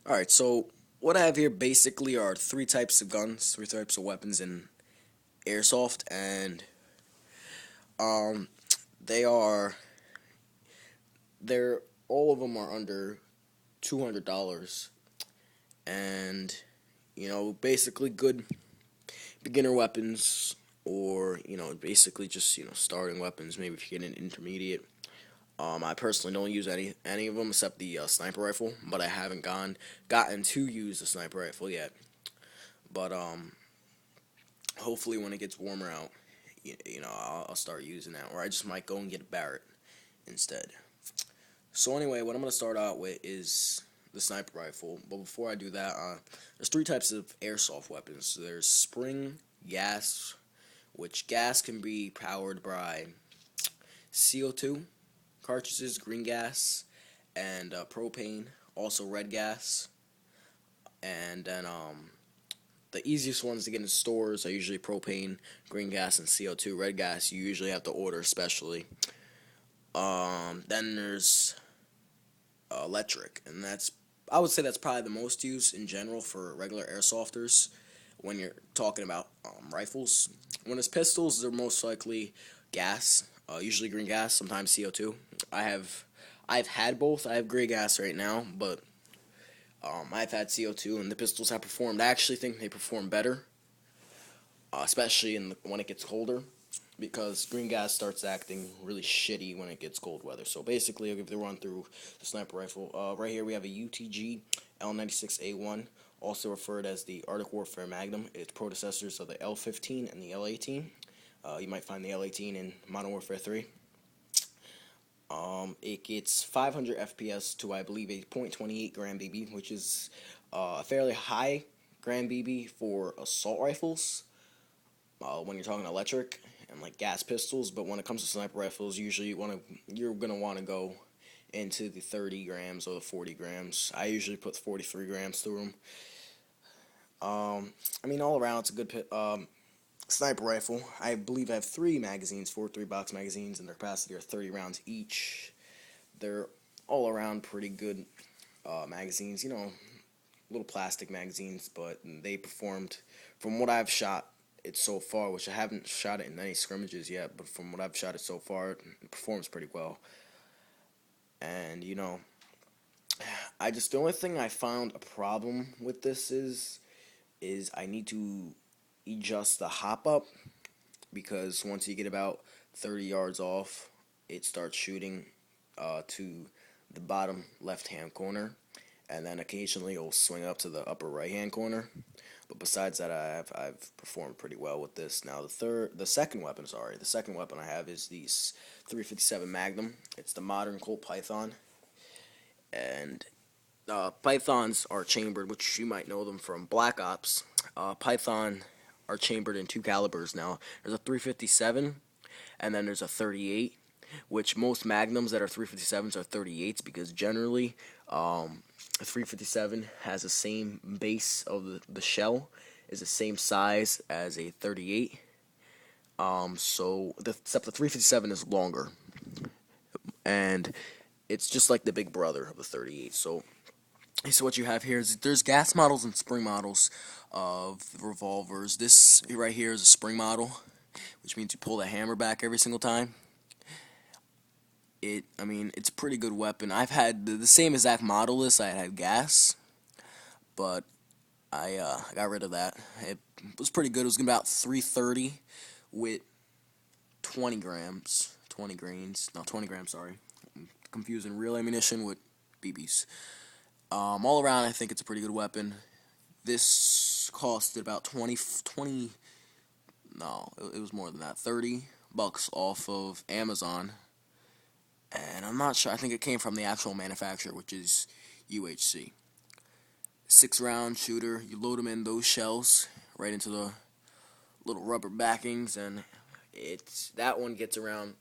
Alright, so what I have here basically are three types of guns, three types of weapons in Airsoft, and um, they are, they're, all of them are under $200, and, basically good beginner weapons, or, basically just, starting weapons, maybe if you get an intermediate. I personally don't use any of them except the sniper rifle, but I haven't gotten to use the sniper rifle yet. But hopefully when it gets warmer out, I'll start using that, or I just might go and get a Barrett instead. So anyway, what I'm gonna start out with is the sniper rifle. But before I do that, there's three types of airsoft weapons. So there's spring, gas, which gas can be powered by CO2 cartridges, green gas, and propane. Also red gas, and then the easiest ones to get in stores are usually propane, green gas, and CO2. Red gas you usually have to order specially. Then there's electric, and I would say that's probably the most used in general for regular airsofters when you're talking about rifles. When it's pistols, they're most likely gas, usually green gas, sometimes CO2. I've had both. I have gray gas right now, but I've had CO2, and the pistols have performed. I actually think they perform better, especially when it gets colder, because green gas starts acting really shitty when it gets cold weather. So basically, I'll give the run through the sniper rifle. Right here we have a UTG L96A1, also referred as the Arctic Warfare Magnum. It's predecessors of the L15 and the L18. You might find the L18 in Modern Warfare 3. It gets 500 FPS to, I believe, a .28 gram BB, which is a fairly high gram BB for assault rifles when you're talking electric and like gas pistols. But when it comes to sniper rifles, usually you're gonna want to go into the 30 grams or the 40 grams. I usually put 43 grams through them. I mean, all around, it's a good sniper rifle. I believe I have three magazines, four 3-box magazines, and their capacity are 30 rounds each. They're all around pretty good magazines. Little plastic magazines, but they performed from what I've shot it so far, which I haven't shot it in any scrimmages yet, but from what I've shot it so far, it performs pretty well. And the only thing I found a problem with this is I need to adjust the hop up, because once you get about 30 yards off, it starts shooting to the bottom left hand corner, and then occasionally it'll swing up to the upper right hand corner. But besides that, I've performed pretty well with this. Now the second weapon I have is the 357 Magnum. It's the modern Colt Python, and Pythons are chambered, which you might know them from Black Ops. Python are chambered in two calibers now. There's a 357, and then there's a 38, which most Magnums that are 357s are 38s, because generally a 357 has the same base of the shell, is the same size as a 38. Except the 357 is longer, and it's just like the big brother of the 38. So what you have here is there's gas models and spring models of revolvers. This right here is a spring model, which means you pull the hammer back every single time. I mean, it's a pretty good weapon. I've had the same exact model list. I had gas, but I got rid of that. It was pretty good. It was about 330 with 20 grams, 20 grains, no 20 grams. Sorry, I'm confusing real ammunition with BBs. All around, I think it's a pretty good weapon. This costed about 20. No, it was more than that, $30 off of Amazon. And I'm not sure, I think it came from the actual manufacturer, which is UHC. 6-round shooter, you load them in those shells right into the little rubber backings, and that one gets around,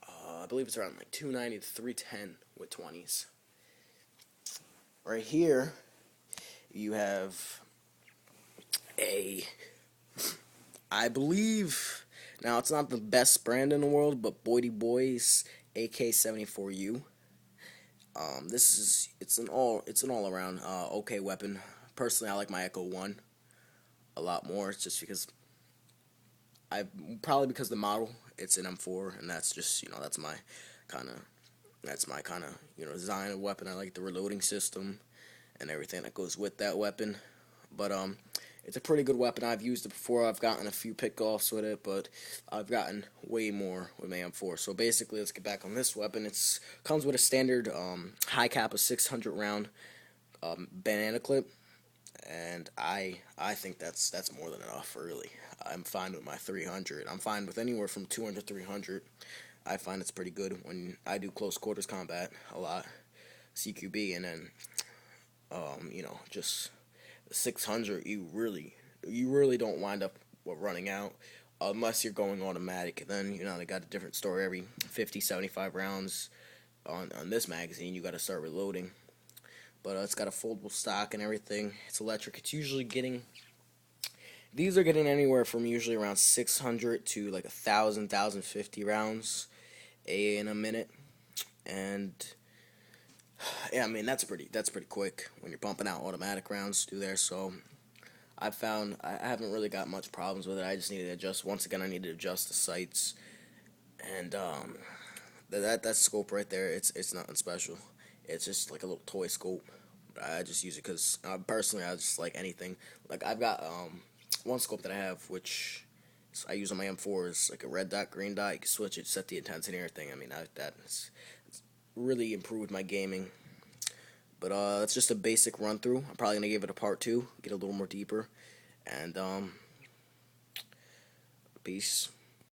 I believe it's around like 290 to 310 with 20s. Right here, you have I believe, now it's not the best brand in the world, but Boydie Boys AK-74U. This is it's an all around okay weapon. Personally, I like my Echo One a lot more. It's just because I probably because the model it's an M4, and that's just kind of that's my kind of design of weapon. I like the reloading system and everything that goes with that weapon. But it's a pretty good weapon. I've used it before. I've gotten a few pickoffs with it, but I've gotten way more with my M4. So basically, let's get back on this weapon. It's comes with a standard high cap of 600 round banana clip, and I think that's more than enough. Really, I'm fine with my 300. I'm fine with anywhere from 200 300. I find it's pretty good when I do close quarters combat a lot, CQB, and then just 600. You really don't wind up running out unless you're going automatic. Then they got a different story every 50 75 rounds on this magazine. You got to start reloading. But it's got a foldable stock and everything. It's electric. It's usually getting these are getting anywhere from usually around 600 to like 1,050 rounds in a minute. And yeah, I mean that's pretty quick when you're pumping out automatic rounds through there. So I haven't really got much problems with it. I just need to adjust. Once again, I need to adjust the sights, and that scope right there. It's nothing special. It's just like a little toy scope. I just use it because personally I just like anything. Like I've got one scope that I have which I use on my M4 is like a red dot, green dot. You can switch it, set the intensity and everything. I mean that's really improved my gaming. But it's just a basic run through. I'm probably gonna give it a part two, get a little more deeper, and peace.